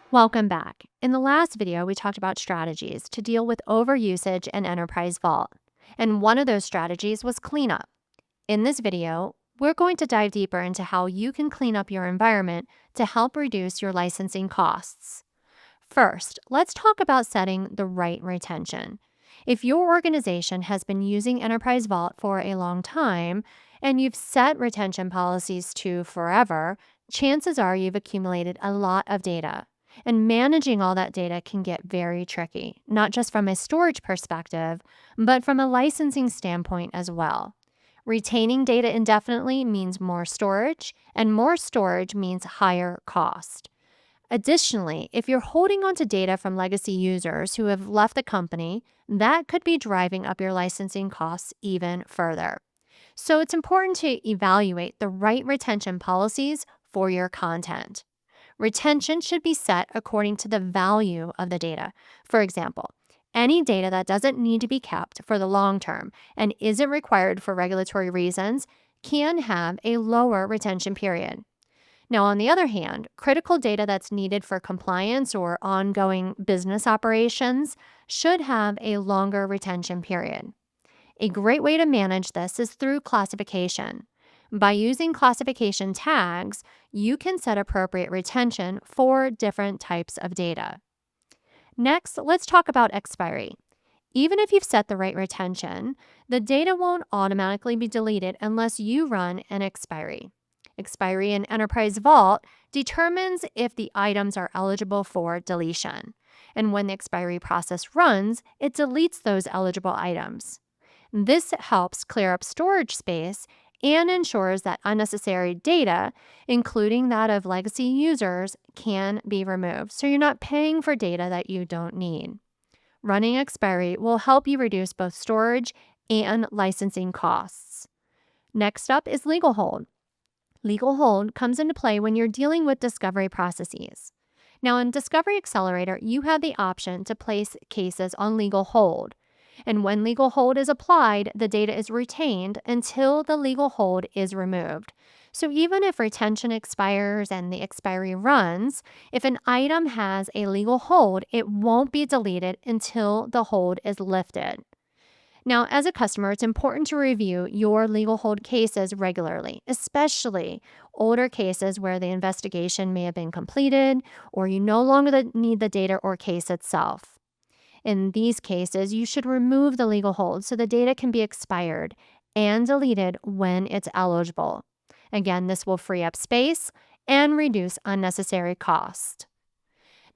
Welcome back. In the last video, we talked about strategies to deal with overusage in Enterprise Vault. And one of those strategies was cleanup. In this video, we're going to dive deeper into how you can clean up your environment to help reduce your licensing costs. First, let's talk about setting the right retention. If your organization has been using Enterprise Vault for a long time and you've set retention policies to forever, chances are you've accumulated a lot of data. And managing all that data can get very tricky, not just from a storage perspective, but from a licensing standpoint as well. Retaining data indefinitely means more storage, and more storage means higher cost. Additionally, if you're holding on to data from legacy users who have left the company, that could be driving up your licensing costs even further. So it's important to evaluate the right retention policies for your content. Retention should be set according to the value of the data. For example, any data that doesn't need to be kept for the long term and isn't required for regulatory reasons can have a lower retention period. Now, on the other hand, critical data that's needed for compliance or ongoing business operations should have a longer retention period. A great way to manage this is through classification. By using classification tags, you can set appropriate retention for different types of data. Next, let's talk about expiry. Even if you've set the right retention, the data won't automatically be deleted unless you run an expiry. Expiry in Enterprise Vault determines if the items are eligible for deletion. And when the expiry process runs, it deletes those eligible items. This helps clear up storage space and ensures that unnecessary data, including that of legacy users, can be removed. So you're not paying for data that you don't need. Running expiry will help you reduce both storage and licensing costs. Next up is legal hold. Legal hold comes into play when you're dealing with discovery processes. Now, in Discovery Accelerator, you have the option to place cases on legal hold. And when legal hold is applied, the data is retained until the legal hold is removed. So even if retention expires and the expiry runs, if an item has a legal hold, it won't be deleted until the hold is lifted. Now, as a customer, it's important to review your legal hold cases regularly, especially older cases where the investigation may have been completed or you no longer need the data or case itself. In these cases, you should remove the legal hold so the data can be expired and deleted when it's eligible. Again, this will free up space and reduce unnecessary cost.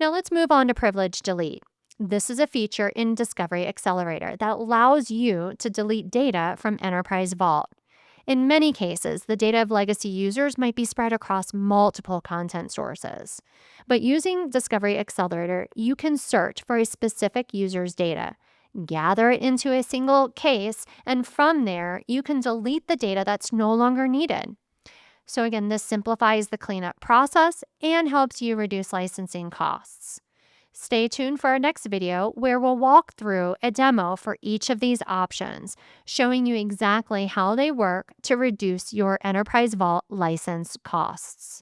Now let's move on to privilege delete. This is a feature in Discovery Accelerator that allows you to delete data from Enterprise Vault. In many cases, the data of legacy users might be spread across multiple content sources. But using Discovery Accelerator, you can search for a specific user's data, gather it into a single case, and from there, you can delete the data that's no longer needed. So again, this simplifies the cleanup process and helps you reduce licensing costs. Stay tuned for our next video where we'll walk through a demo for each of these options, showing you exactly how they work to reduce your Enterprise Vault license costs.